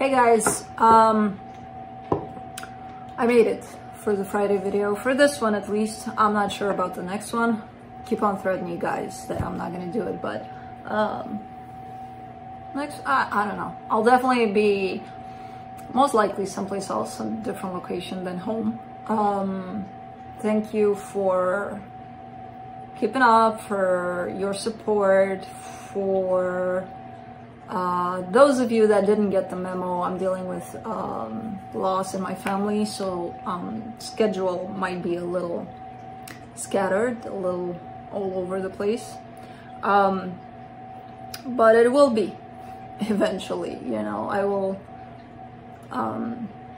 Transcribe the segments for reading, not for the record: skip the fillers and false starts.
Hey guys, I made it for the Friday video, for this one at least. I'm not sure about the next one. Keep on threatening you guys that I'm not gonna do it, but next, I don't know. I'll definitely be most likely someplace else, some different location than home. Thank you for keeping up, for your support, for those of you that didn't get the memo. I'm dealing with loss in my family, so schedule might be a little scattered, a little all over the place, but it will be eventually, you know. I will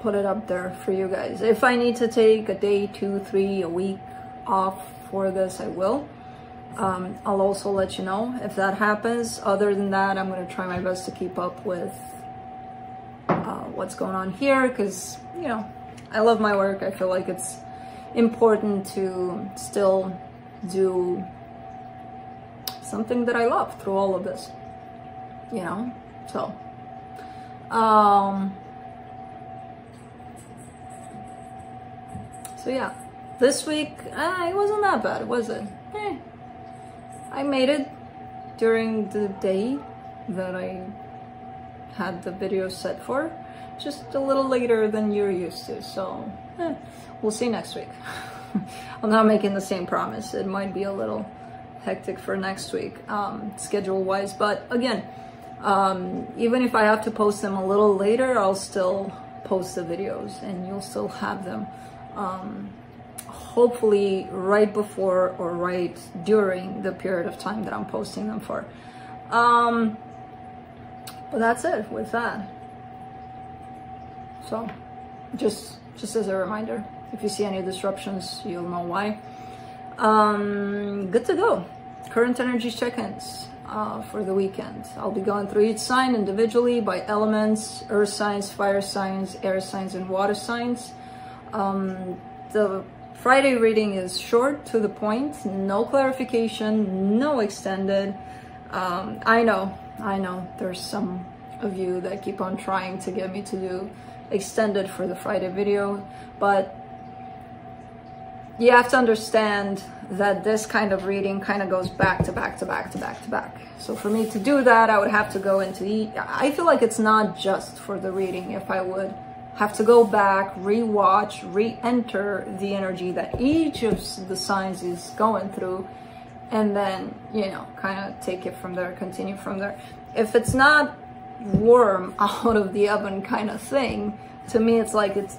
put it up there for you guys. If I need to take a day, 2, 3, a week off for this, I will. I'll also let you know if that happens. Other than that, I'm going to try my best to keep up with what's going on here, because, you know, I love my work. I feel like it's important to still do something that I love through all of this, you know. So so yeah, this week it wasn't that bad, was it? I made it during the day that I had the video set for, just a little later than you're used to, so we'll see next week. I'm not making the same promise. It might be a little hectic for next week, schedule wise, but again, even if I have to post them a little later, I'll still post the videos and you'll still have them, hopefully right before or right during the period of time that I'm posting them for. But that's it with that. So just as a reminder, if you see any disruptions, you'll know why. Good to go. Current energy check-ins for the weekend. I'll be going through each sign individually by elements: earth signs, fire signs, air signs, and water signs. The Friday reading is short, to the point, no clarification, no extended. I know there's some of you that keep on trying to get me to do extended for the Friday video, but you have to understand that this kind of reading kind of goes back to back to back to back to back. So for me to do that, I would have to go into I feel like it's not just for the reading if I would have to go back, re-watch, re-enter the energy that each of the signs is going through, and then, you know, kind of take it from there, continue from there. If it's not warm out of the oven kind of thing, to me it's like it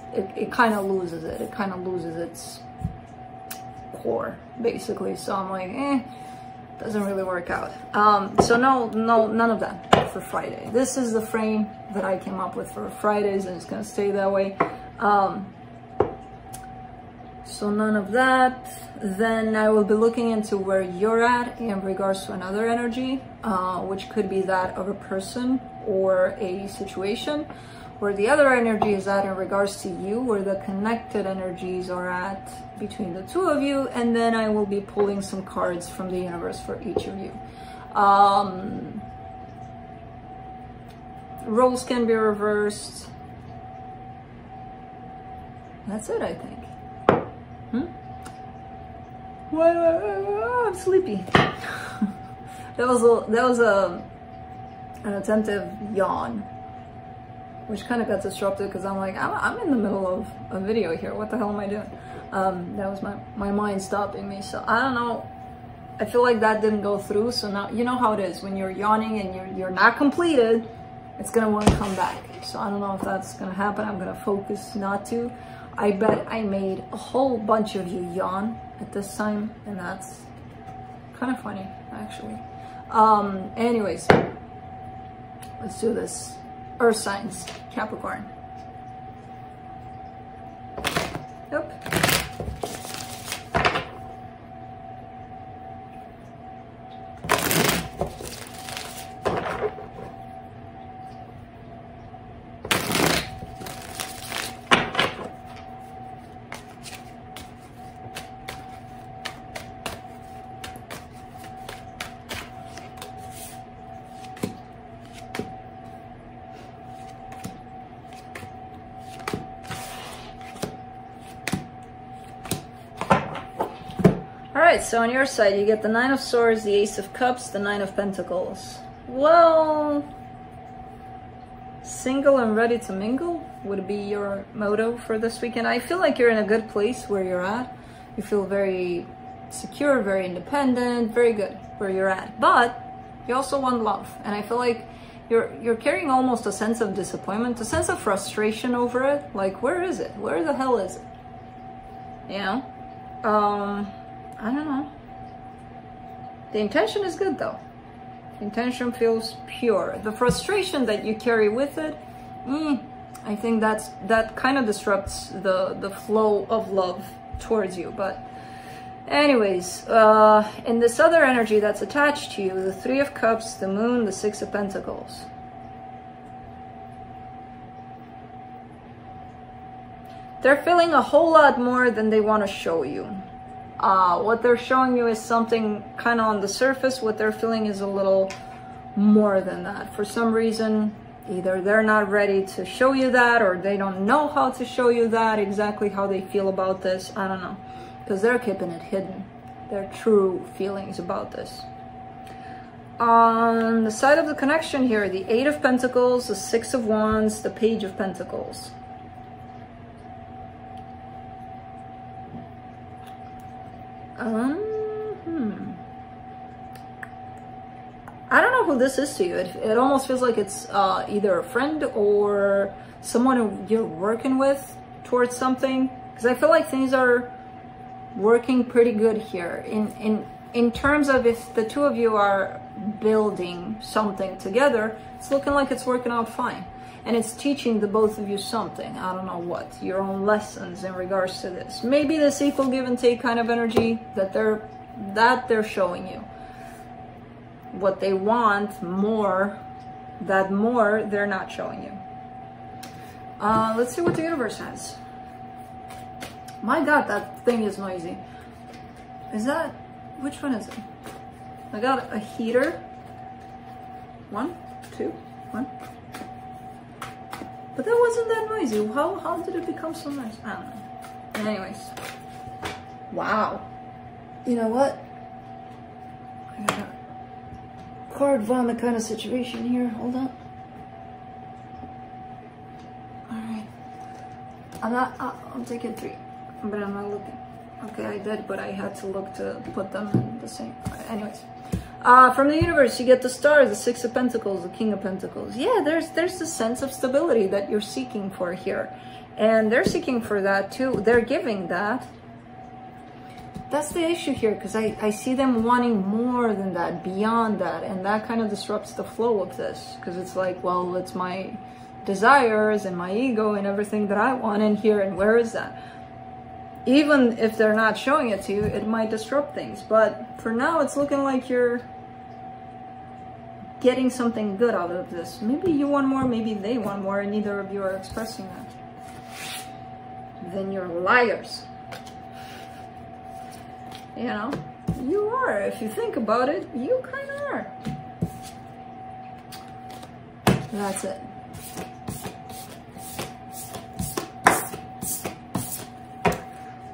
kind of loses it. It kind of loses its core, basically. So I'm like, doesn't really work out. So no, none of that for Friday. This is the frame that I came up with for Fridays, and it's gonna stay that way. So none of that. Then I will be looking into where you're at in regards to another energy, which could be that of a person or a situation, where the other energy is at in regards to you, where the connected energies are at between the two of you, and then I will be pulling some cards from the universe for each of you. Roles can be reversed. That's it, I think. I'm sleepy. that was an attentive yawn, which kind of got disrupted because I'm like, I'm in the middle of a video here. What the hell am I doing? That was my mind stopping me. So I don't know. I feel like that didn't go through. So now, you know how it is when you're yawning and you're not completed, it's going to want to come back. So I don't know if that's going to happen. I'm going to focus not to. I bet I made a whole bunch of you yawn at this time, and that's kind of funny, actually. Anyways, let's do this. Earth signs, Capricorn. Yep. right, so on your side, you get the Nine of Swords, the Ace of Cups, the Nine of Pentacles. Well, single and ready to mingle would be your motto for this weekend. I feel like you're in a good place where you're at. You feel very secure, very independent, very good where you're at. But you also want love. And I feel like you're carrying almost a sense of disappointment, a sense of frustration over it. Like, where is it? Where the hell is it? You know? I don't know. The intention is good though. The intention feels pure. The frustration that you carry with it, I think that kind of disrupts the flow of love towards you. But anyways, in this other energy that's attached to you, the Three of Cups, the Moon, the Six of Pentacles. They're feeling a whole lot more than they want to show you. What they're showing you is something kind of on the surface. What they're feeling is a little more than that. For some reason, either they're not ready to show you that, or they don't know how to show you that, exactly how they feel about this. I don't know, because they're keeping it hidden, their true feelings about this. On the side of the connection here, the Eight of Pentacles, the Six of Wands, the Page of Pentacles. I don't know who this is to you. It almost feels like it's either a friend or someone who you're working with towards something. Because I feel like things are working pretty good here. In terms of if the two of you are building something together, it's looking like it's working out fine. And it's teaching the both of you something. I don't know what. Your own lessons in regards to this. Maybe this equal give and take kind of energy that they're showing you. What they want more, that more they're not showing you. Let's see what the universe has. My God, that thing is noisy. Is that, which one is it? I got a heater. 1, 2, 1. But that wasn't that noisy. How did it become so nice? I don't know. Anyways. Wow. You know what? I got a card vomit kind of situation here. Hold on. Alright. I'm taking 3. But I'm not looking. Okay, I did, but I had to look to put them in the same. Anyways. From the universe, you get the Star, the Six of Pentacles, the King of Pentacles. Yeah, there's this sense of stability that you're seeking for here. And they're seeking for that too. They're giving that. That's the issue here, because I see them wanting more than that, beyond that. And that kind of disrupts the flow of this. Because it's like, well, it's my desires and my ego and everything that I want in here. And where is that? Even if they're not showing it to you, it might disrupt things. But for now, it's looking like you're getting something good out of this. Maybe you want more, maybe they want more, and neither of you are expressing that. Then you're liars. You know, you are. If you think about it, you kind of are. That's it.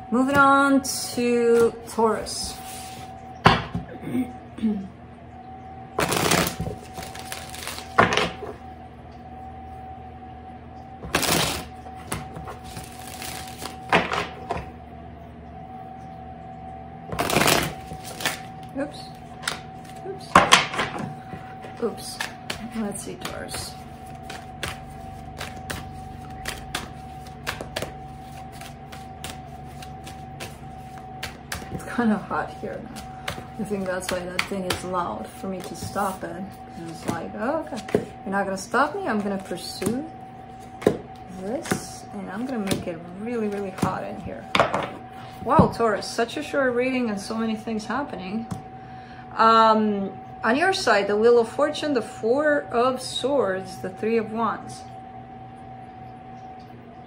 Moving on to Taurus. Oops. Oops. Oops. Let's see, Taurus. It's kind of hot here now. I think that's why that thing is loud for me to stop it. It's like, oh, okay. You're not gonna stop me. I'm gonna pursue this, and I'm gonna make it really, really hot in here. Wow, Taurus, such a short reading and so many things happening. On your side, the Wheel of Fortune, the Four of Swords, the Three of Wands.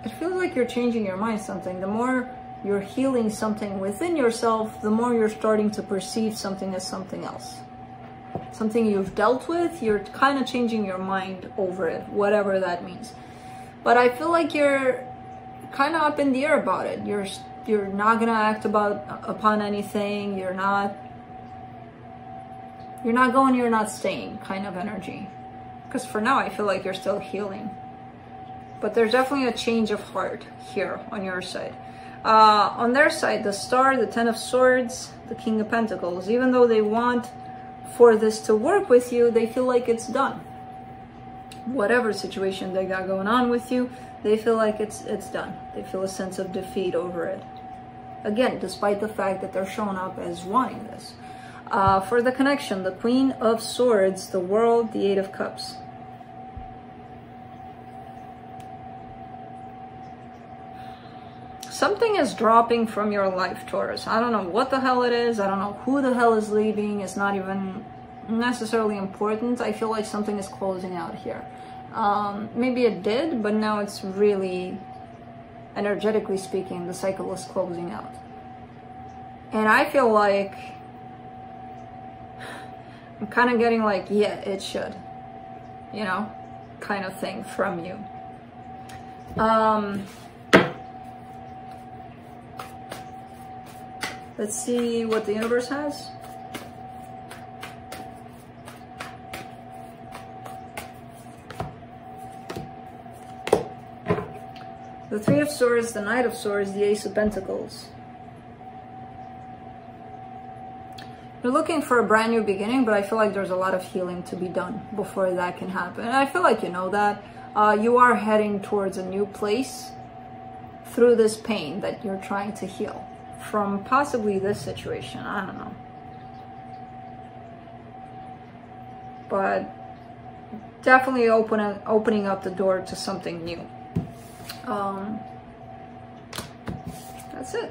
It feels like you're changing your mind something. The more you're healing something within yourself, the more you're starting to perceive something as something else. Something you've dealt with, you're kind of changing your mind over it, whatever that means. But I feel like you're kind of up in the air about it. You're You're not gonna act upon anything. You're not going, you're not staying kind of energy. Because for now, I feel like you're still healing. But there's definitely a change of heart here on your side. On their side, the Star, the Ten of Swords, the King of Pentacles, even though they want for this to work with you, they feel like it's done. Whatever situation they got going on with you, they feel like it's done. They feel a sense of defeat over it. Again, despite the fact that they're showing up as wanting this. For the connection, the Queen of Swords, the World, the Eight of Cups. Something is dropping from your life, Taurus. I don't know what the hell it is. I don't know who the hell is leaving. It's not even necessarily important. I feel like something is closing out here. Maybe it did, but now it's really, energetically speaking, the cycle is closing out. And I feel like I'm kind of getting like, yeah, it should, you know, kind of thing from you. Let's see what the universe has. The Three of Swords, the Knight of Swords, the Ace of Pentacles. You're looking for a brand new beginning, but I feel like there's a lot of healing to be done before that can happen. And I feel like you know that. You are heading towards a new place through this pain that you're trying to heal from possibly this situation. I don't know. But definitely opening up the door to something new. That's it.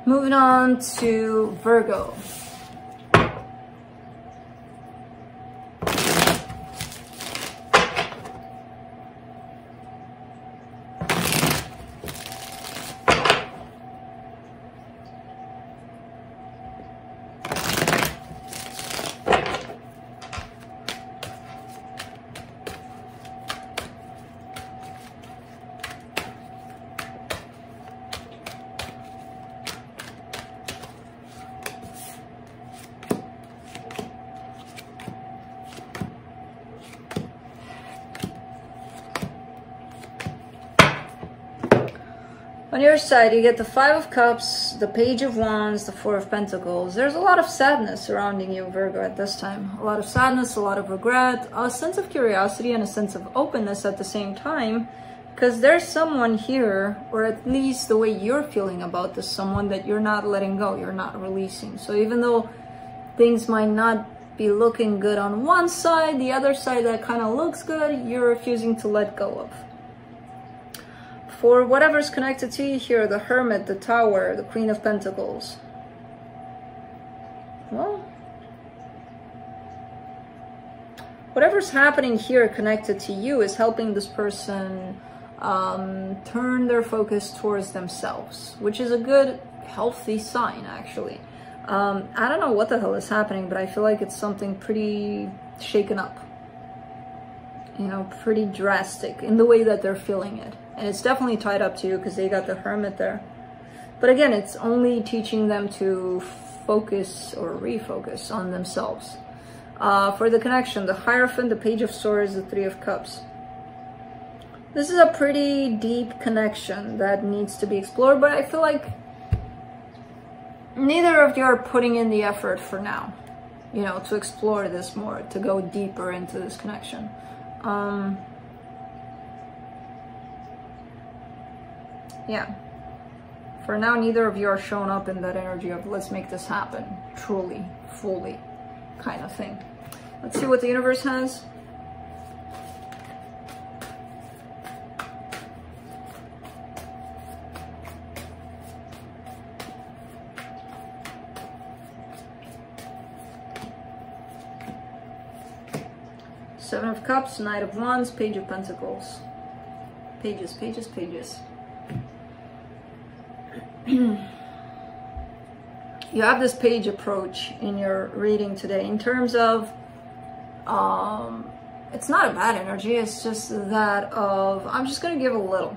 Moving on to Virgo. On your side, you get the Five of Cups, the Page of Wands, the Four of Pentacles. There's a lot of sadness surrounding you, Virgo, at this time. A lot of sadness, a lot of regret, a sense of curiosity, and a sense of openness at the same time. Because there's someone here, or at least the way you're feeling about this someone, that you're not letting go, you're not releasing. So even though things might not be looking good on one side, the other side that kind of looks good, you're refusing to let go of. For whatever's connected to you here, the Hermit, the Tower, the Queen of Pentacles. Well, whatever's happening here connected to you is helping this person turn their focus towards themselves, which is a good, healthy sign, actually. I don't know what the hell is happening, but I feel like it's something pretty shaken up. You know, pretty drastic in the way that they're feeling it. And it's definitely tied up to you because they got the Hermit there. But again, it's only teaching them to focus or refocus on themselves. For the connection, the Hierophant, the Page of Swords, the Three of Cups. This is a pretty deep connection that needs to be explored, but I feel like neither of you are putting in the effort for now, you know, to explore this more, to go deeper into this connection. Yeah, for now, neither of you are showing up in that energy of let's make this happen, truly, fully, kind of thing. Let's see what the universe has. Seven of Cups, Knight of Wands, Page of Pentacles. Pages, pages, pages. you have this page approach in your reading today in terms of, it's not a bad energy, it's just that of, I'm just going to give a little,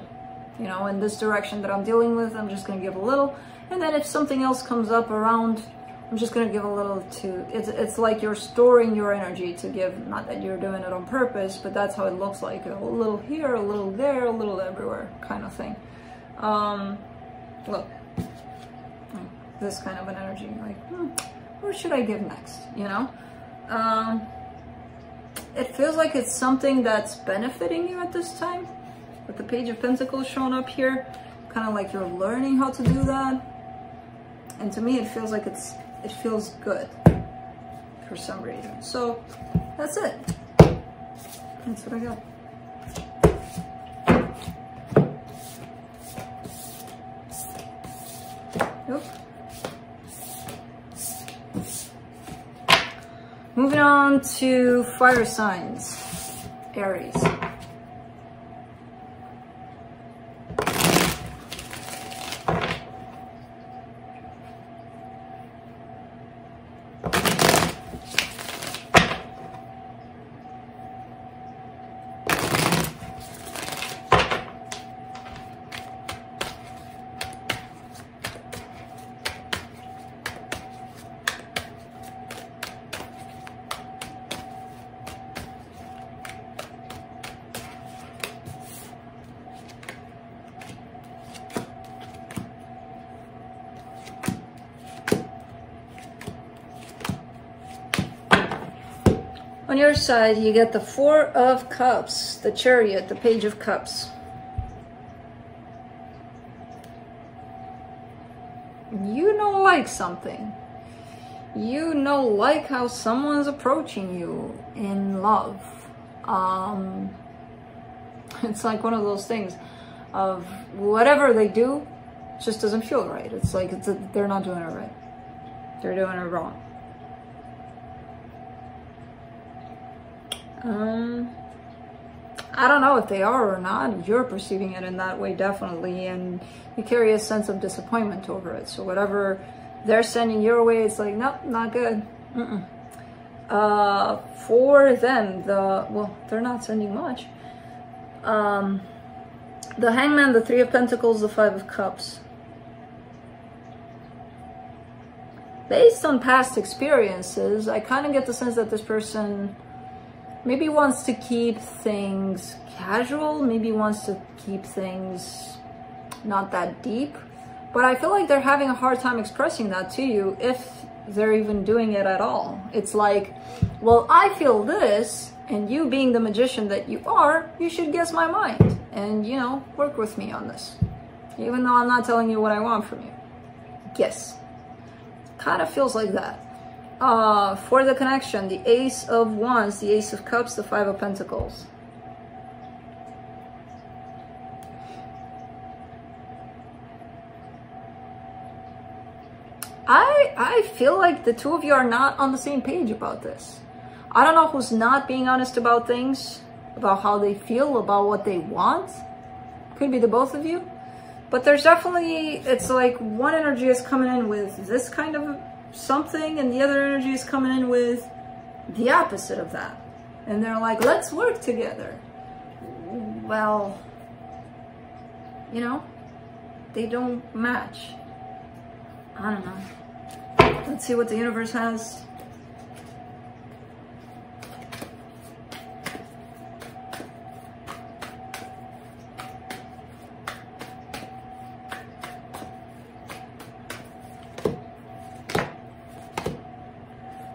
you know, in this direction that I'm dealing with, I'm just going to give a little. And then if something else comes up around, I'm just going to give a little to, it's like you're storing your energy to give, not that you're doing it on purpose, but that's how it looks like, a little here, a little there, a little everywhere kind of thing. Look, this kind of an energy, like, where should I give next, you know? It feels like it's something that's benefiting you at this time, with the Page of Pentacles showing up here, kind of like you're learning how to do that. And to me, it feels like it feels good for some reason. So that's it. That's what I got. Yep. Moving on to fire signs, Aries. On your side, you get the Four of Cups, the Chariot, the Page of Cups. You don't like something. You don't like how someone's approaching you in love. It's like one of those things of whatever they do just doesn't feel right. It's like they're not doing it right. They're doing it wrong. I don't know if they are or not. You're perceiving it in that way, definitely, and you carry a sense of disappointment over it. So whatever they're sending your way, it's like, nope, not good. For them, well, they're not sending much. The Hangman, the Three of Pentacles, the Five of Cups. Based on past experiences, I kind of get the sense that this person maybe wants to keep things casual, maybe wants to keep things not that deep, but I feel like they're having a hard time expressing that to you, if they're even doing it at all. It's like, well, I feel this, and you being the magician that you are, you should guess my mind, and, you know, work with me on this, even though I'm not telling you what I want from you. Guess. Kind of feels like that. For the connection, the Ace of Wands, the Ace of Cups, the Five of Pentacles. I feel like the two of you are not on the same page about this. I don't know who's not being honest about things, about how they feel, about what they want. Could be the both of you. But there's definitely, it's like one energy is coming in with this kind of something, and the other energy is coming in with the opposite of that. And they're like, let's work together. Well, you know, they don't match. I don't know. Let's see what the universe has.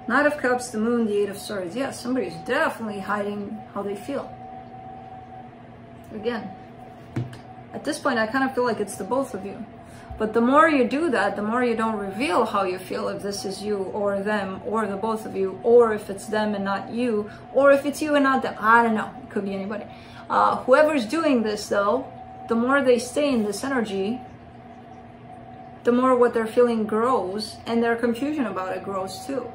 Knight of Cups, the Moon, the Eight of Swords. Yes, somebody's definitely hiding how they feel. Again, at this point, I kind of feel like it's the both of you. But the more you do that, the more you don't reveal how you feel, if this is you or them or the both of you, or if it's them and not you, or if it's you and not them. I don't know. It could be anybody. Whoever's doing this, though, the more they stay in this energy, the more what they're feeling grows, and their confusion about it grows too.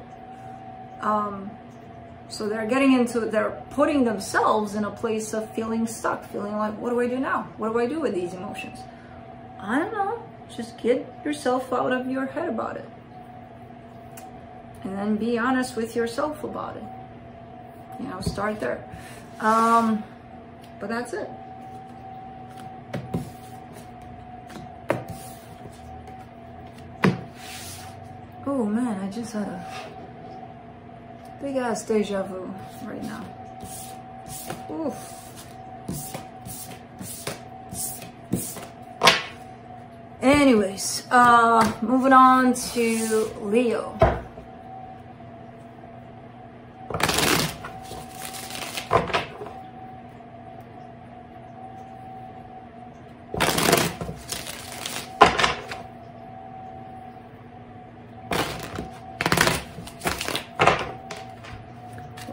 So they're putting themselves in a place of feeling stuck, feeling like, what do I do now? What do I do with these emotions? I don't know. Just get yourself out of your head about it. And then be honest with yourself about it. You know, start there. But that's it. Oh man, I just had a big ass deja vu right now. Oof. Anyways, moving on to Leo.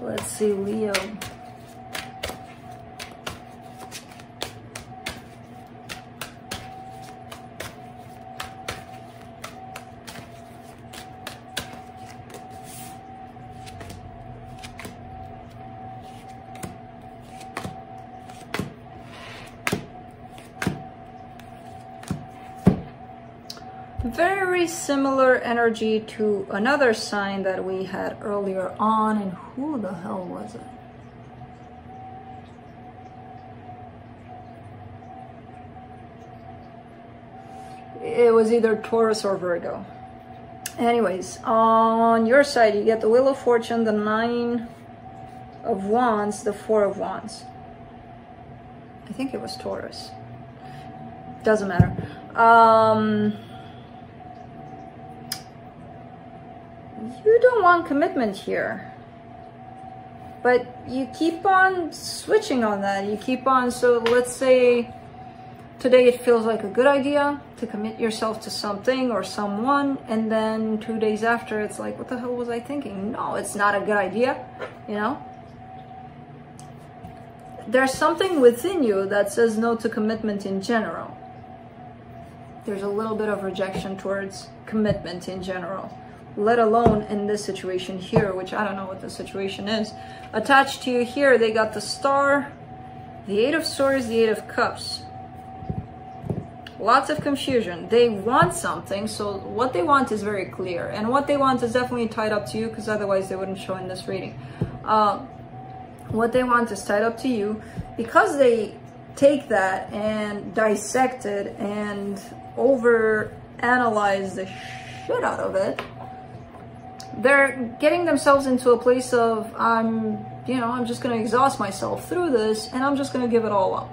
Let's see, Leo. Very similar energy to another sign that we had earlier on, and who the hell was it? It was either Taurus or Virgo. Anyways, on your side, you get the Wheel of Fortune, the 9 of Wands, the 4 of Wands. I think it was Taurus. Doesn't matter. You don't want commitment here, but you keep on switching on that. You keep on, so let's say today it feels like a good idea to commit yourself to something or someone, and then 2 days after it's like, what the hell was I thinking? No, it's not a good idea, you know? There's something within you that says no to commitment in general. There's a little bit of rejection towards commitment in general, let alone in this situation here, which I don't know what the situation is. Attached to you here, they got the Star, the 8 of Swords, the 8 of Cups. Lots of confusion. They want something, so what they want is very clear. And what they want is definitely tied up to you, because otherwise they wouldn't show in this reading. What they want is tied up to you, because they take that and dissect it and over analyze the shit out of it. They're getting themselves into a place of, I'm just going to exhaust myself through this, and I'm just going to give it all up.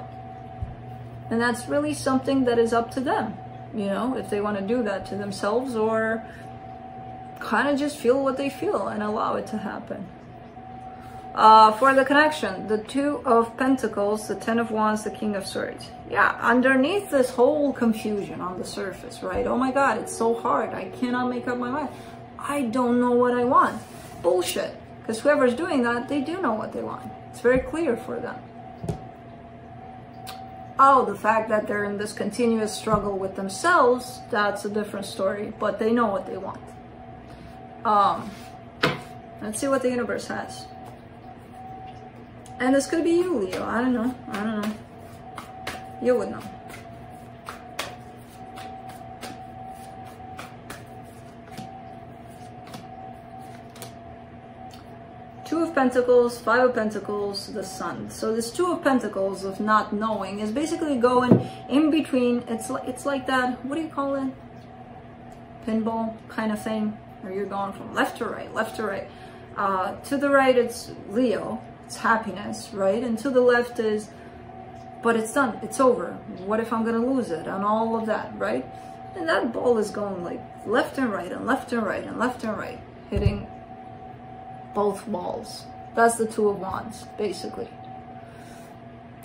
And that's really something that is up to them, you know, if they want to do that to themselves, or kind of just feel what they feel and allow it to happen. For the connection, the 2 of Pentacles, the 10 of Wands, the King of Swords. Yeah, underneath this whole confusion on the surface, right? Oh my God, it's so hard. I cannot make up my mind. I don't know what I want. Bullshit. Because whoever's doing that, they do know what they want. It's very clear for them. Oh, the fact that they're in this continuous struggle with themselves, that's a different story. But they know what they want. Let's see what the universe has. And this could be you, Leo. I don't know. I don't know. You would know. Two of Pentacles, 5 of Pentacles, the Sun. So this 2 of Pentacles of not knowing is basically going in between. It's like that, what do you call it? Pinball kind of thing, where you're going from left to right, left to right. To the right, it's Leo. It's happiness, right? And to the left is, but it's done, it's over. What if I'm gonna lose it? And all of that, right? And that ball is going like left and right and left and right and left and right, hitting both walls. That's the 2 of Wands, basically.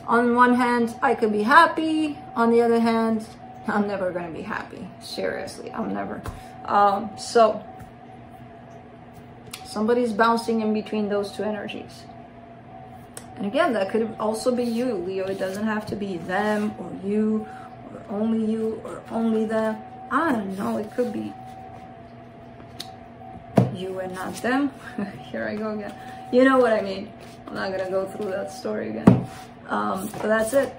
On one hand, I could be happy. On the other hand, I'm never gonna be happy. Seriously, I'm never. So somebody's bouncing in between those 2 energies. And again, that could also be you, Leo. It doesn't have to be them or you or only them. I don't know. It could be you and not them. Here I go again. You know what I mean. I'm not going to go through that story again. But that's it.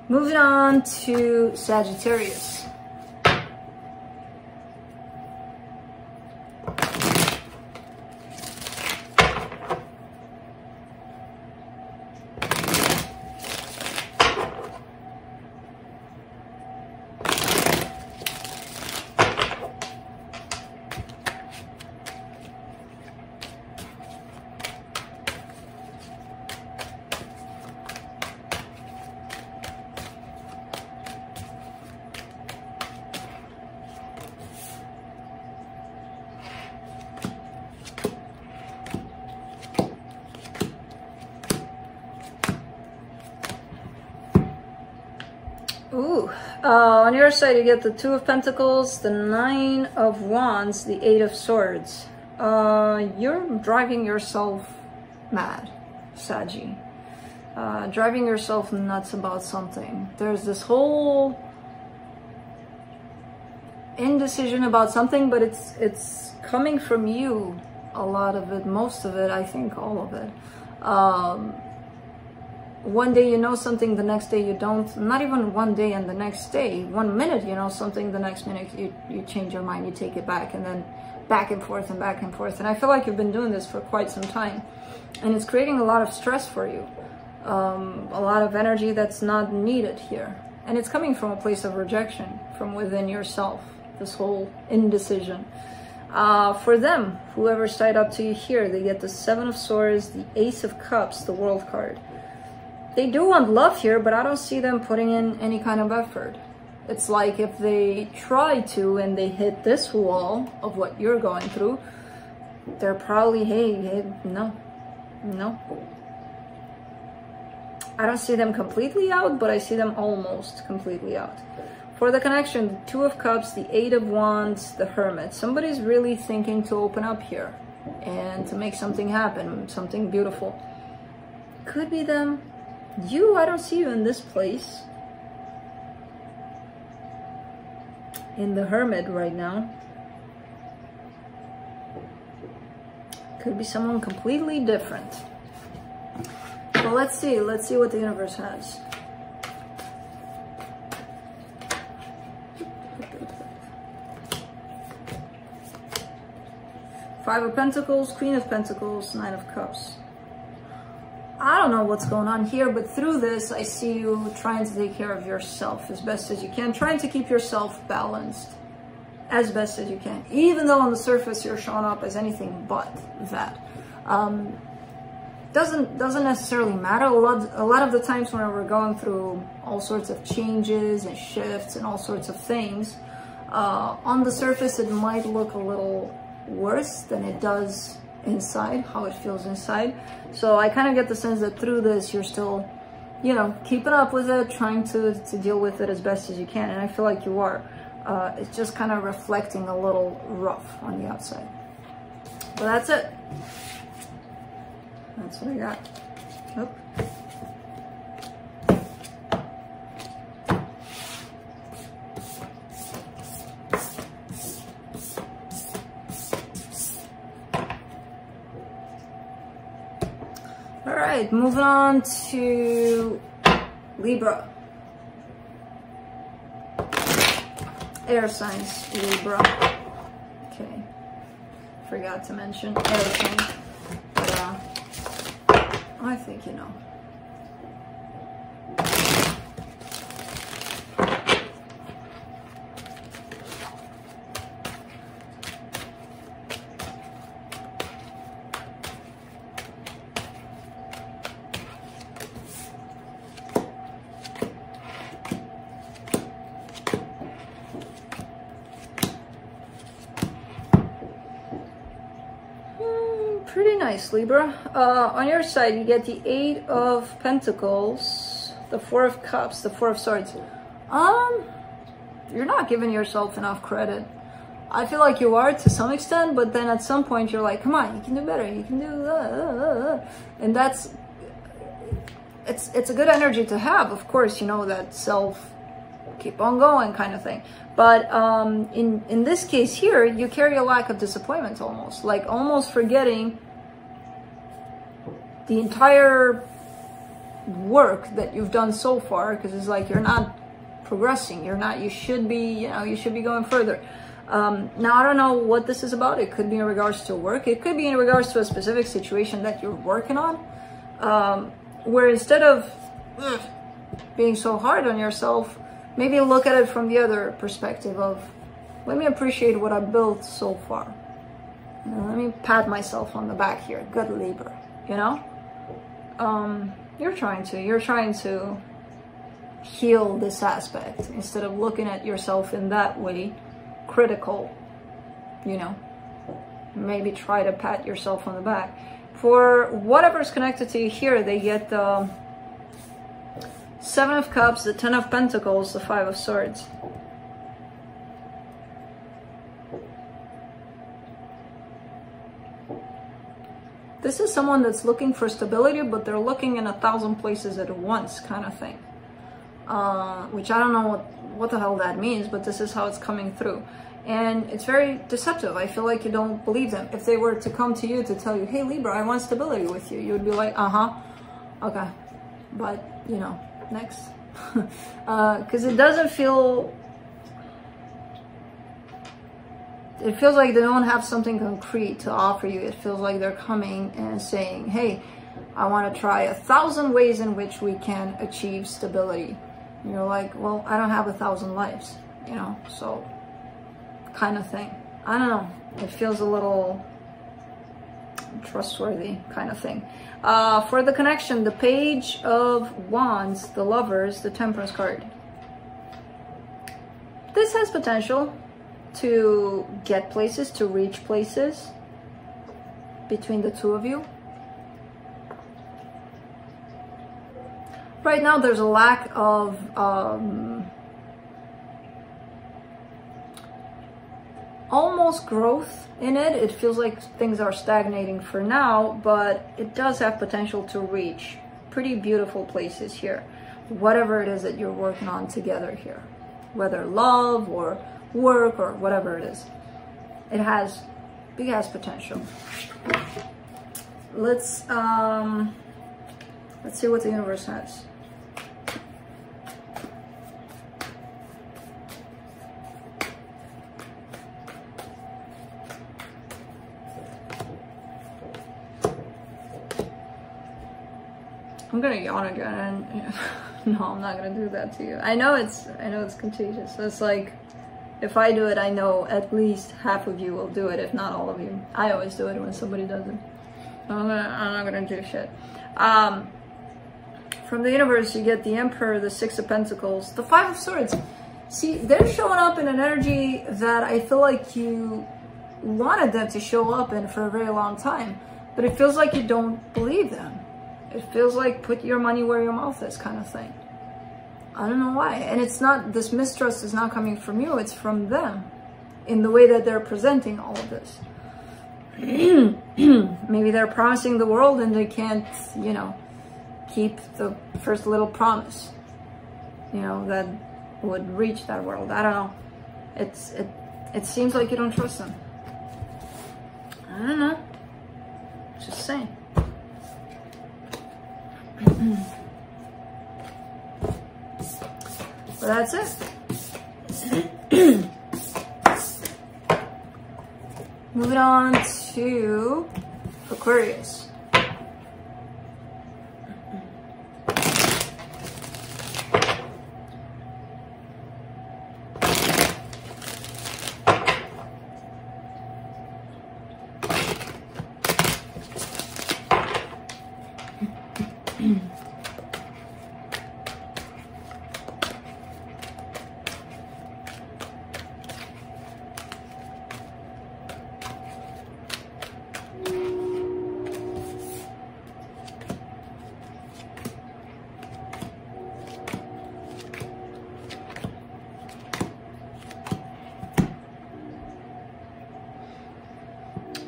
Moving on to Sagittarius. Ooh, on your side you get the Two of Pentacles, the Nine of Wands, the Eight of Swords. You're driving yourself mad, Saggy. Driving yourself nuts about something. There's this whole indecision about something, but it's coming from you. A lot of it, most of it, I think all of it. One day you know something, the next day you don't. Not even one day and the next day. 1 minute you know something, the next minute you change your mind, you take it back, and then back and forth and back and forth. And I feel like you've been doing this for quite some time, and it's creating a lot of stress for you. A lot of energy that's not needed here. And it's coming from a place of rejection from within yourself, this whole indecision. For them, whoever's tied up to you here, they get the Seven of Swords, the Ace of Cups, the World card. They do want love here, but I don't see them putting in any kind of effort. It's like if they try to and they hit this wall of what you're going through, they're probably, hey, no. I don't see them completely out, but I see them almost completely out. For the connection, the Two of Cups, the Eight of Wands, the Hermit. Somebody's really thinking to open up here and to make something happen, something beautiful. Could be them. You, I don't see you in this place. In the Hermit right now. Could be someone completely different. Well, let's see what the universe has. Five of Pentacles, Queen of Pentacles, Nine of Cups. I don't know what's going on here, but through this, I see you trying to take care of yourself as best as you can, trying to keep yourself balanced as best as you can, even though on the surface you're showing up as anything but that. Doesn't necessarily matter. A lot of the times when we're going through all sorts of changes and shifts and all sorts of things, on the surface it might look a little worse than it does inside, how it feels inside. So I kind of get the sense that through this you're still, you know, keeping up with it, trying to deal with it as best as you can, and I feel like you are. It's just kind of reflecting a little rough on the outside. But that's it. That's what I got. Nope. All right, moving on to Libra. Air signs, Libra. Okay, forgot to mention air signs, but I think you know. Pretty nice, Libra. On your side, you get the Eight of Pentacles, the Four of Cups, the Four of Swords. You're not giving yourself enough credit. I feel like you are to some extent, but then at some point you're like, come on, you can do better, you can do and that's, it's a good energy to have, of course, you know, that self keep on going kind of thing. But in this case here, you carry a lack of disappointment almost, like almost forgetting the entire work that you've done so far, because it's like you're not progressing, you should be, you know, you should be going further. Now I don't know what this is about. It could be in regards to work, it could be in regards to a specific situation that you're working on, where instead of being so hard on yourself, maybe look at it from the other perspective of, let me appreciate what I built so far. Let me pat myself on the back here. Good Libra, you know? You're trying to heal this aspect instead of looking at yourself in that way, critical, you know? Maybe try to pat yourself on the back. For whatever's connected to you here, they get the Seven of Cups, the Ten of Pentacles, the Five of Swords. This is someone that's looking for stability, but they're looking in 1,000 places at once, kind of thing. Which I don't know what the hell that means, but this is how it's coming through. And it's very deceptive. I feel like you don't believe them. If they were to come to you to tell you, hey Libra, I want stability with you, you would be like, okay. But, you know, next. Because it doesn't feel... It feels like they don't have something concrete to offer you. It feels like they're coming and saying, hey, I want to try 1,000 ways in which we can achieve stability. And you're like, well, I don't have 1,000 lives, you know, so kind of thing. I don't know. It feels a little trustworthy kind of thing. For the connection, the Page of Wands, the Lovers, the Temperance card. This has potential to get places, to reach places between the two of you. Right now there's a lack of almost growth in it. It feels like things are stagnating for now, but it does have potential to reach pretty beautiful places here, whatever it is that you're working on together here, whether love or work or whatever it is. It has big ass potential. Let's see what the universe has. I'm gonna yawn again, and no, I'm not gonna do that to you. I know it's contagious. It's like, if I do it, I know at least half of you will do it, if not all of you. I always do it when somebody does it. I'm not gonna do shit. From the universe, you get the Emperor, the Six of Pentacles, the Five of Swords. See, they're showing up in an energy that I feel like you wanted them to show up in for a very long time, but it feels like you don't believe them. It feels like put your money where your mouth is kind of thing. I don't know why. And it's not, this mistrust is not coming from you, it's from them in the way that they're presenting all of this. Maybe they're promising the world and they can't, you know, keep the first little promise, you know, that would reach that world. I don't know. It seems like you don't trust them. I don't know. Just saying. But that's it. Moving on to Aquarius.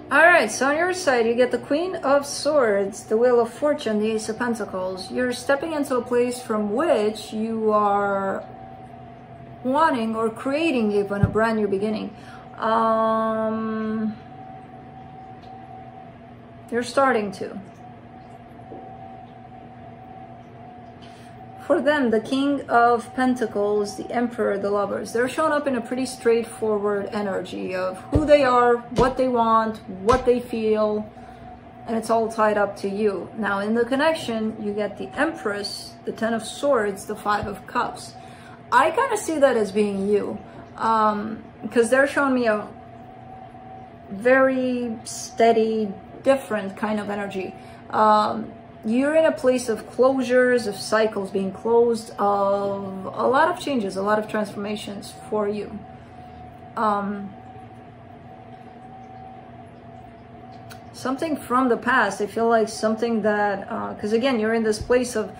Alright, so on your side, you get the Queen of Swords, the Wheel of Fortune, the Ace of Pentacles. You're stepping into a place from which you are wanting or creating even a brand new beginning. You're starting to. For them, the King of Pentacles, the Emperor, the Lovers, they're showing up in a pretty straightforward energy of who they are, what they want, what they feel, and it's all tied up to you. Now, in the connection, you get the Empress, the Ten of Swords, the Five of Cups. I kind of see that as being you, because they're showing me a very steady, different kind of energy. You're in a place of closures, of cycles being closed, of a lot of changes, a lot of transformations for you. Something from the past, I feel like something that, because again, you're in this place of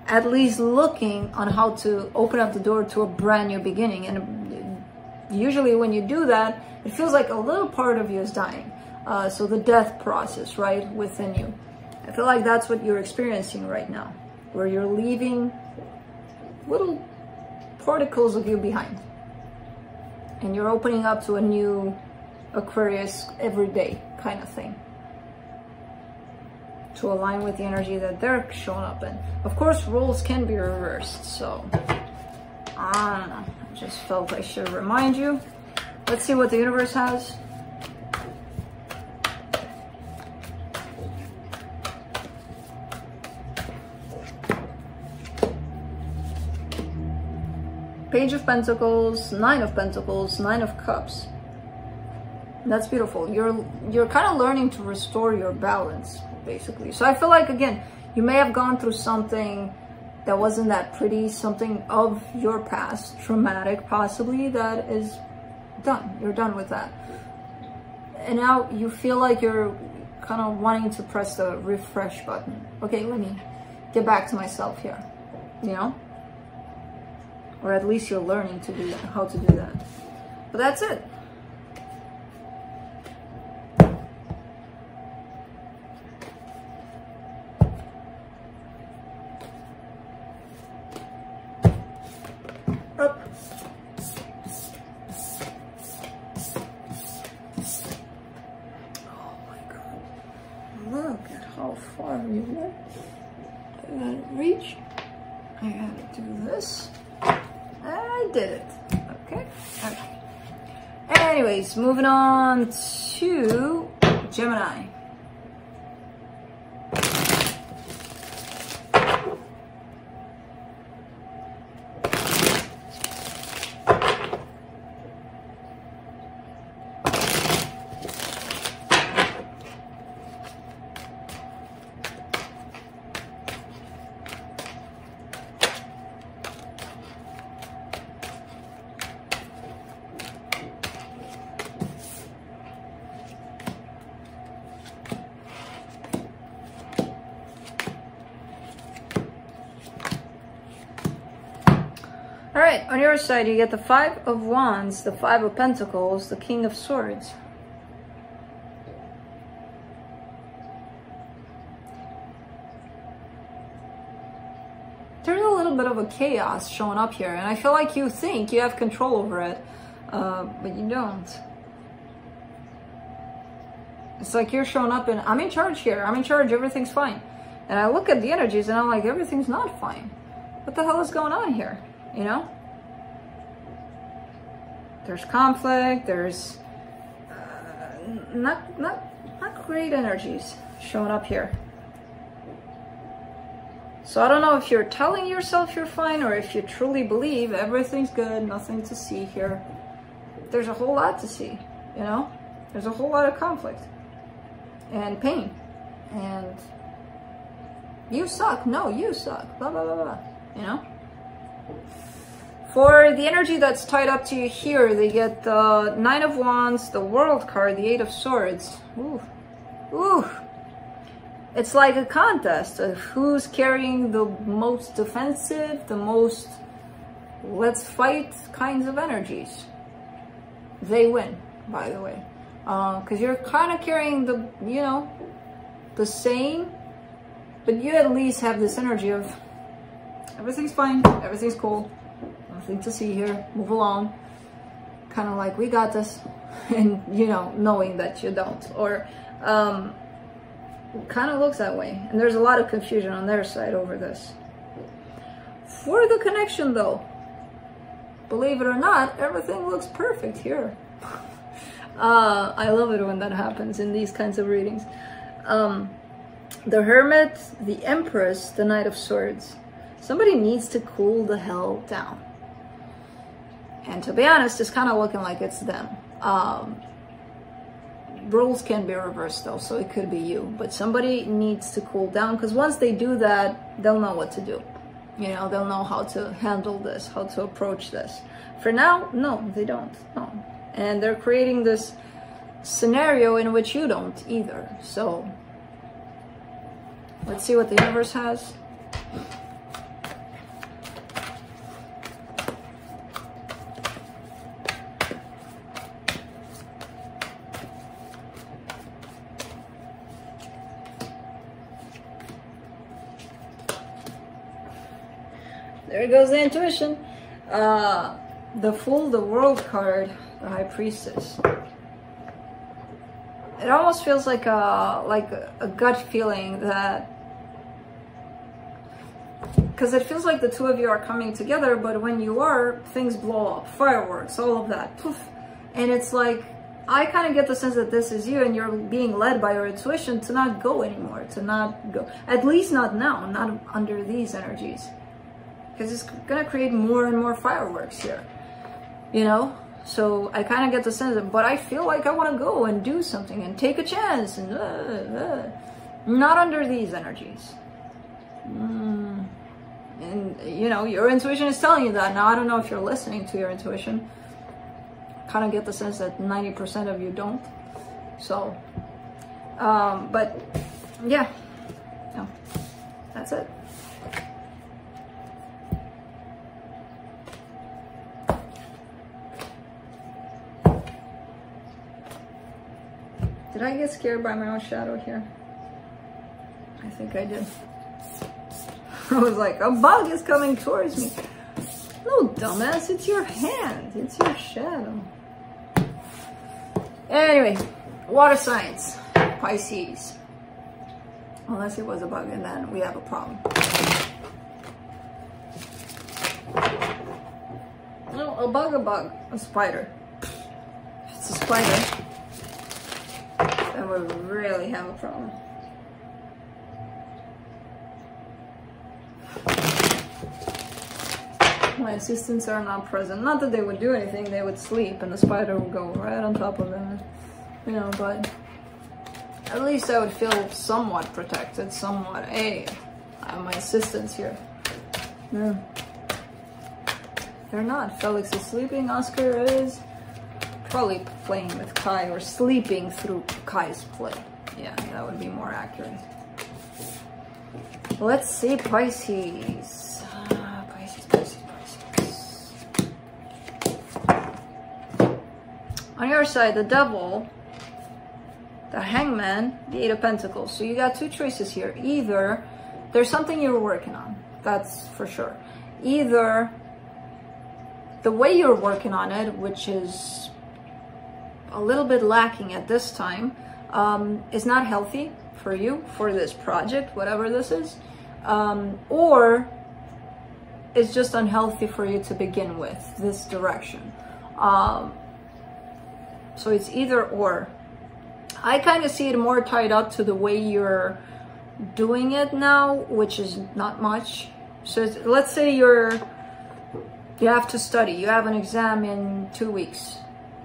at least looking on how to open up the door to a brand new beginning. And usually when you do that, it feels like a little part of you is dying. So the death process, right, within you. I feel like that's what you're experiencing right now, where you're leaving little particles of you behind. And you're opening up to a new Aquarius every day kind of thing, to align with the energy that they're showing up in. Of course, roles can be reversed, so I don't know. I just felt I should remind you. Let's see what the universe has. Page of Pentacles, Nine of Pentacles, Nine of Cups. That's beautiful. You're kind of learning to restore your balance, basically. So I feel like, again, you may have gone through something that wasn't that pretty, something of your past, traumatic possibly, that is done. You're done with that. And now you feel like you're kind of wanting to press the refresh button. Okay, let me get back to myself here, you know? Or at least you're learning to do that, how to do that. But that's it. Up. Oh my God. Look at how far we went. I gotta reach. I gotta do this. I did it. Okay. Okay. Anyways, moving on to Gemini. All right, on your side, you get the Five of Wands, the Five of Pentacles, the King of Swords. There's a little bit of a chaos showing up here, and I feel like you think you have control over it, but you don't. It's like you're showing up and I'm in charge here. I'm in charge. Everything's fine. And I look at the energies and I'm like, everything's not fine. What the hell is going on here? You know, there's conflict, there's not great energies showing up here. So I don't know if you're telling yourself you're fine or if you truly believe everything's good, nothing to see here. There's a whole lot to see, you know? There's a whole lot of conflict and pain and you suck, no, you suck, blah, blah, blah, blah, you know? For the energy that's tied up to you here, they get the Nine of Wands, the World card, the Eight of Swords. Ooh. Ooh. It's like a contest of who's carrying the most defensive, the most let's fight kinds of energies. They win, by the way. Because you're kind of carrying the, you know, the same, but you at least have this energy of everything's fine, everything's cool. Nothing to see here, move along, kind of like we got this, and you know, knowing that you don't, or kind of looks that way, and there's a lot of confusion on their side over this. For the connection though, believe it or not, everything looks perfect here. I love it when that happens in these kinds of readings. The Hermit, the Empress, the Knight of Swords. Somebody needs to cool the hell down. And to be honest, it's kind of looking like it's them. Roles can be reversed though, so it could be you. But somebody needs to cool down, because once they do that, they'll know what to do. You know, they'll know how to handle this, how to approach this. For now, no, they don't. No. And they're creating this scenario in which you don't either. So, let's see what the universe has. There goes the intuition. The Fool, the World card, the High Priestess. It almost feels like a gut feeling that, because it feels like the two of you are coming together, but when you are, things blow up, fireworks, all of that, poof. And it's like, I kind of get the sense that this is you and you're being led by your intuition to not go anymore, to not go, at least not now, not under these energies, because it's going to create more and more fireworks here, you know? So I kind of get the sense that, but I feel like I want to go and do something and take a chance and not under these energies. And you know, your intuition is telling you that. Now I don't know if you're listening to your intuition. Kind of get the sense that 90% of you don't. So, but yeah, no, that's it. Did I get scared by my own shadow here? I think I did. I was like, a bug is coming towards me. No, dumbass, it's your hand. It's your shadow. Anyway, water signs, Pisces. Unless it was a bug, and then we have a problem. No, a bug, a spider. If it's a spider, then we really have a problem. My assistants are not present. Not that they would do anything, they would sleep and the spider would go right on top of them, you know, but at least I would feel somewhat protected, somewhat. Hey, I have my assistants here. Yeah. They're not. Felix is sleeping, Oscar is probably playing with Kai or sleeping through Kai's play. Yeah, that would be more accurate. Let's see, Pisces. On your side, the Devil, the Hangman, the Eight of Pentacles. So you got two choices here. Either there's something you're working on, that's for sure. Either the way you're working on it, which is a little bit lacking at this time, is not healthy for you, for this project, whatever this is, or it's just unhealthy for you to begin with, this direction. So it's either or. I kind of see it more tied up to the way you're doing it now, which is not much. So let's say you have to study. You have an exam in 2 weeks,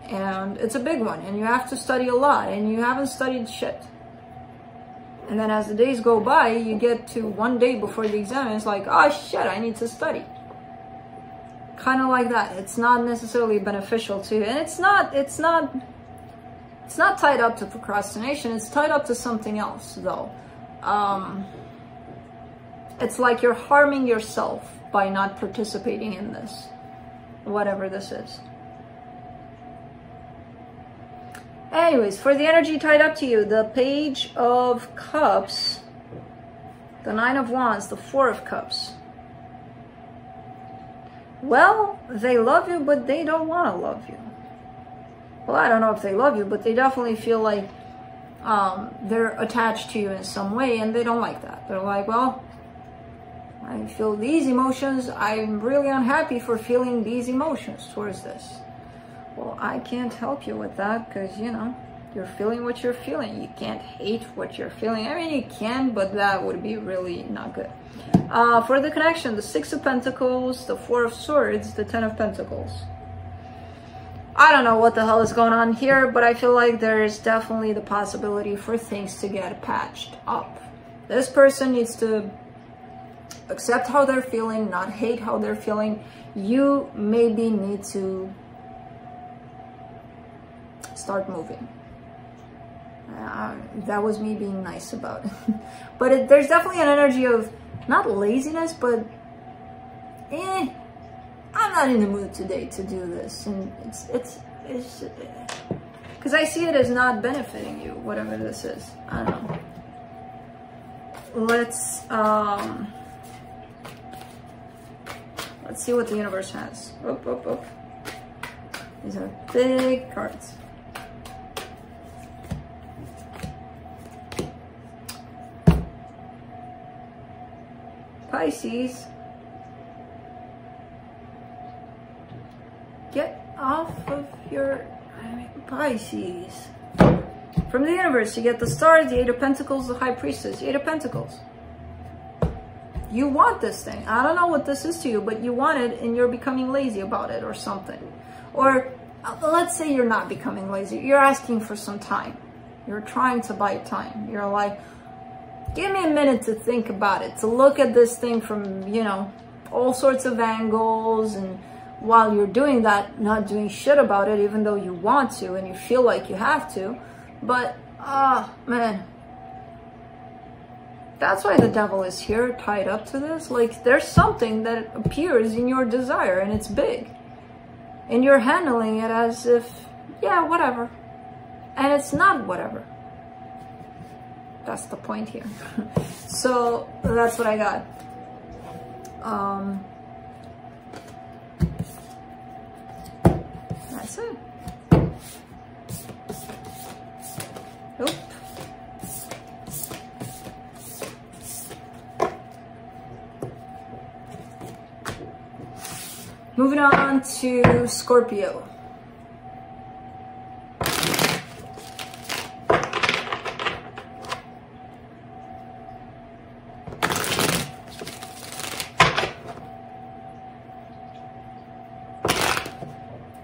and it's a big one, and you have to study a lot, and you haven't studied shit. And then as the days go by, you get to one day before the exam, and it's like, oh shit, I need to study. Kind of like that. It's not necessarily beneficial to you, and it's not tied up to procrastination. It's tied up to something else, though. It's like you're harming yourself by not participating in this, whatever this is. Anyways, for the energy tied up to you, the Page of Cups, the Nine of Wands, the Four of Cups. Well, they love you, but they don't want to love you. Well, I don't know if they love you, but they definitely feel like they're attached to you in some way, and they don't like that. They're like, well, I feel these emotions. I'm really unhappy for feeling these emotions towards this. Well, I can't help you with that because, you know, you're feeling what you're feeling. You can't hate what you're feeling. I mean, you can, but that would be really not good. For the connection, the Six of Pentacles, the Four of Swords, the Ten of Pentacles. I don't know what the hell is going on here, but I feel like there is definitely the possibility for things to get patched up. This person needs to accept how they're feeling, not hate how they're feeling. You maybe need to start moving. That was me being nice about it. But there's definitely an energy of not laziness, but I'm not in the mood today to do this, and it's because I see it as not benefiting you, whatever this is. I don't know. Let's Let's see what the universe has. Oop, oop, oop. These are big cards. Pisces, get off of your Pisces. From the universe, you get the Star, the Eight of Pentacles, the High Priestess, the Eight of Pentacles. You want this thing. I don't know what this is to you, but you want it and you're becoming lazy about it or something. Or let's say you're not becoming lazy. You're asking for some time. You're trying to buy time. You're like, give me a minute to think about it, to look at this thing from, you know, all sorts of angles. And while you're doing that, not doing shit about it, even though you want to and you feel like you have to. But, man, that's why the devil is here, tied up to this. Like, there's something that appears in your desire, and it's big. And you're handling it as if, yeah, whatever. And it's not whatever. That's the point here. So, that's what I got. That's it. Oop. Moving on to Scorpio.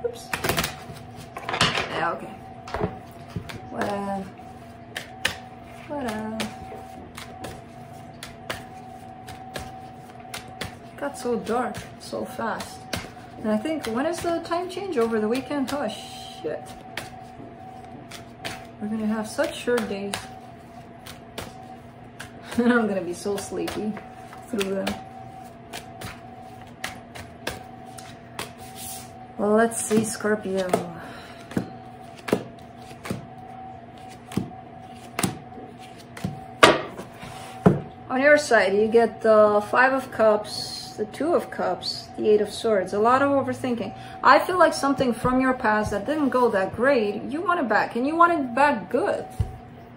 Oops. Yeah, okay. Got so dark so fast. And I think, when is the time change? Over the weekend? Oh shit. We're gonna have such short days. And I'm gonna be so sleepy through them. Well, let's see, Scorpio. On your side, you get the Five of Cups, the Two of Cups, the Eight of Swords. A lot of overthinking. I feel like something from your past that didn't go that great, you want it back, and you want it back good.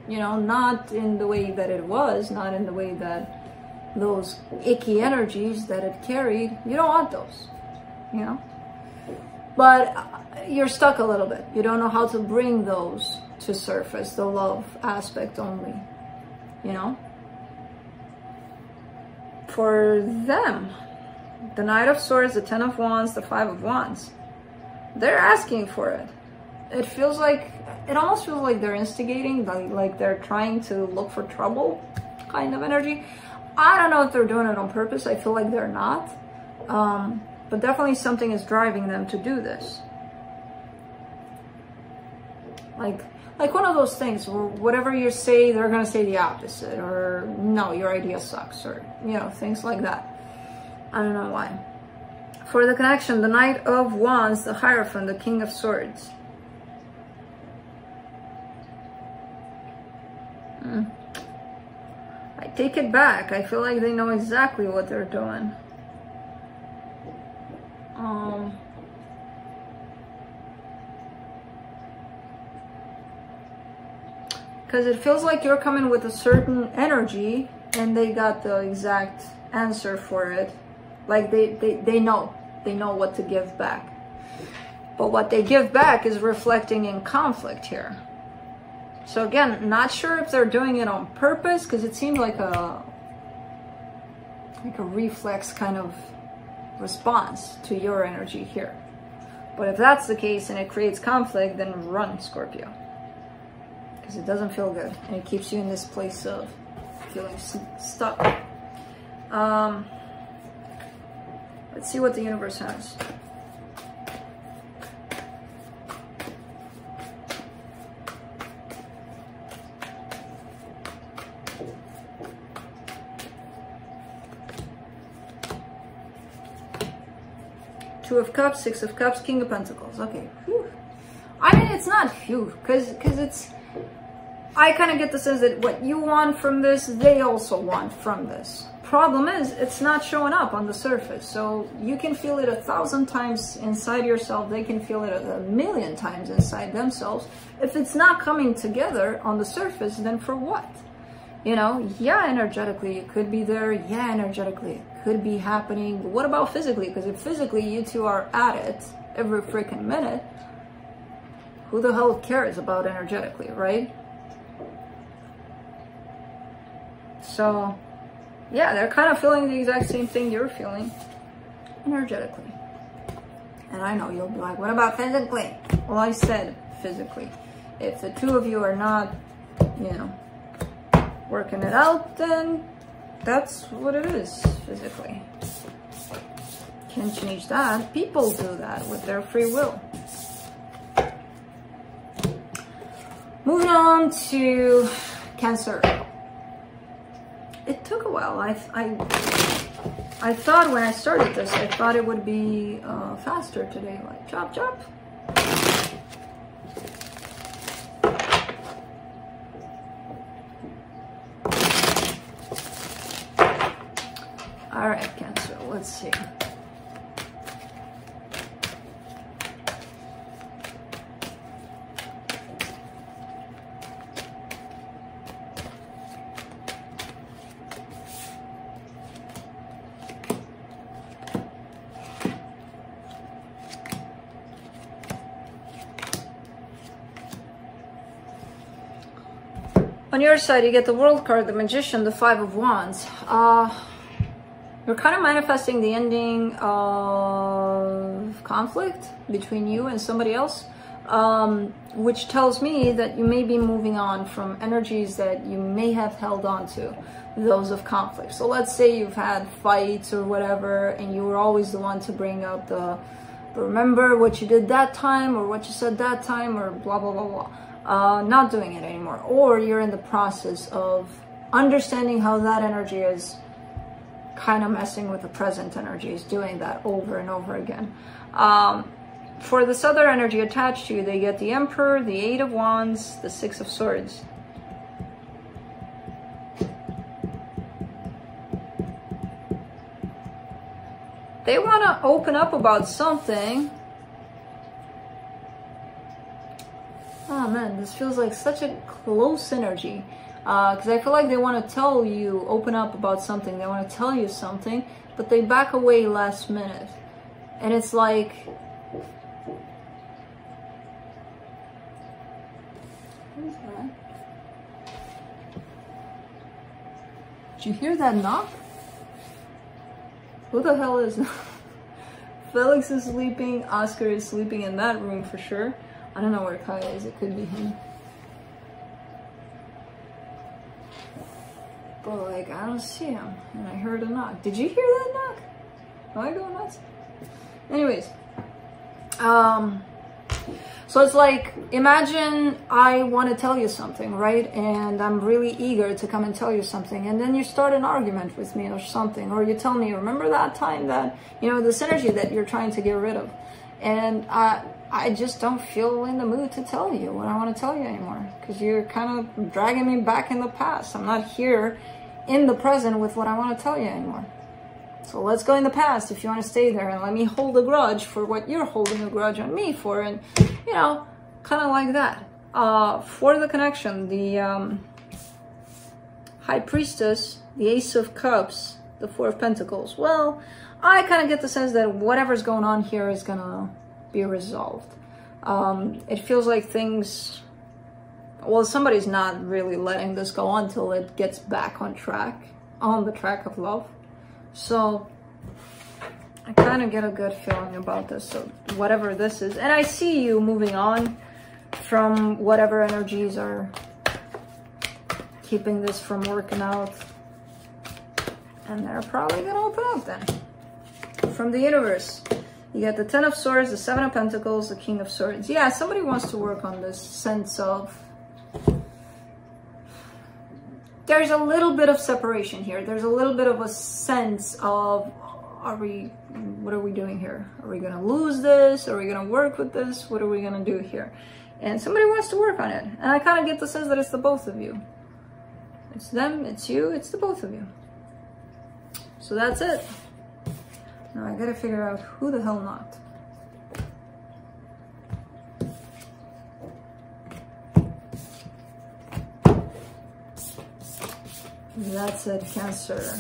You know, not in the way that it was, not in the way that those icky energies that it carried, you don't want those, you know? But you're stuck a little bit. You don't know how to bring those to surface, the love aspect only, you know? For them, the Knight of Swords, the Ten of Wands, the Five of Wands, they're asking for it. It feels like, it almost feels like they're instigating, like they're trying to look for trouble kind of energy. I don't know if they're doing it on purpose. I feel like they're not. But definitely something is driving them to do this. Like one of those things where whatever you say, they're going to say the opposite, or no, your idea sucks, or, you know, things like that. I don't know why. For the connection, the Knight of Wands, the Hierophant, the King of Swords. I take it back. I feel like they know exactly what they're doing. Because it feels like you're coming with a certain energy and they got the exact answer for it. Like they know what to give back. But what they give back is reflecting in conflict here. So again, not sure if they're doing it on purpose, because it seemed like a reflex kind of response to your energy here. But if that's the case and it creates conflict, then run, Scorpio. Because it doesn't feel good, and it keeps you in this place of feeling stuck. Let's see what the universe has. Two of Cups, Six of Cups, King of Pentacles. Okay. Whew. I mean, it's not phew, because it's... I kind of get the sense that what you want from this, they also want from this. problem is, it's not showing up on the surface. So you can feel it 1,000 times inside yourself. They can feel it 1,000,000 times inside themselves. If it's not coming together on the surface, then for what? You know, yeah, energetically it could be there. Yeah, energetically it could be happening. But what about physically? Because if physically you two are at it every freaking minute, who the hell cares about energetically, right? So, yeah, they're kind of feeling the exact same thing you're feeling energetically. And I know you'll be like, what about physically? Well, I said physically. If the two of you are not, you know, working it out, then that's what it is physically. Can't change that. People do that with their free will. Moving on to Cancer. It took a while. I thought when I started this, I thought it would be faster today, like chop chop. All right, Cancer, let's see. On your side, you get the World card, the Magician, the Five of Wands. You're kind of manifesting the ending of conflict between you and somebody else, which tells me that you may be moving on from energies that you may have held on to, those of conflict. So let's say you've had fights or whatever, and you were always the one to bring up the, remember what you did that time, or what you said that time, or blah, blah, blah, blah. Not doing it anymore. Or you're in the process of understanding how that energy is kind of messing with the present energies, doing that over and over again. For this other energy attached to you, they get the Emperor, the Eight of Wands, the Six of Swords. They want to open up about something. Oh man, this feels like such a close energy. Because I feel like they want to tell you, open up about something. They want to tell you something, but they back away last minute. And it's like... What is that? Did you hear that knock? Who the hell is... Felix is sleeping, Oscar is sleeping in that room for sure. I don't know where Kaya is, it could be him. But like, I don't see him, and I heard a knock. Did you hear that knock? Am I going nuts? Anyways, so it's like, imagine I want to tell you something, right? And I'm really eager to come and tell you something, and then you start an argument with me or something, or you tell me, remember that time that, you know, this energy that you're trying to get rid of, and I just don't feel in the mood to tell you what I want to tell you anymore, because you're kind of dragging me back in the past. I'm not here in the present with what I want to tell you anymore. So let's go in the past if you want to stay there, and let me hold a grudge for what you're holding a grudge on me for, and, you know, kind of like that. For the connection, the High Priestess, the Ace of Cups, the Four of Pentacles. Well, I kind of get the sense that whatever's going on here is going to be resolved. It feels like things, well, somebody's not really letting this go on until it gets back on track, on the track of love. So I kind of get a good feeling about this. So whatever this is, and I see you moving on from whatever energies are keeping this from working out, and they're probably gonna open up then. From the universe, you get the Ten of Swords, the Seven of Pentacles, the King of Swords. Yeah, somebody wants to work on this sense of... There's a little bit of separation here. There's a little bit of a sense of, what are we doing here? Are we gonna lose this? Are we gonna work with this? What are we gonna do here? And somebody wants to work on it. And I kind of get the sense that it's the both of you. It's them, it's you, it's the both of you. So that's it. Now I gotta figure out who the hell not. That's it, Cancer.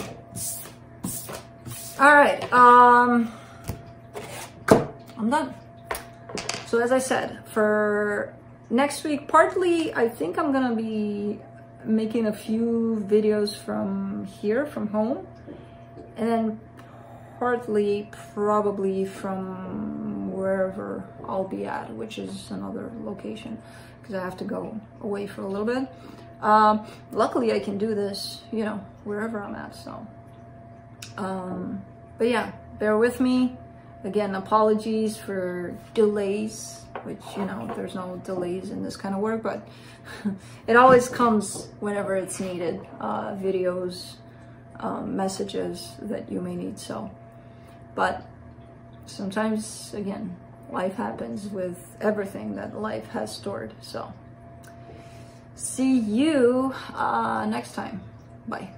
All right, I'm done. So as I said, for next week, partly I think I'm gonna be making a few videos from here, from home, and then partly probably from wherever I'll be at, which is another location, because I have to go away for a little bit. Luckily I can do this, you know, wherever I'm at, so. But yeah, bear with me. Again, apologies for delays, which, you know, there's no delays in this kind of work, but it always comes whenever it's needed. Videos, messages that you may need, so. But sometimes, again, life happens with everything that life has stored, so. See you next time. Bye.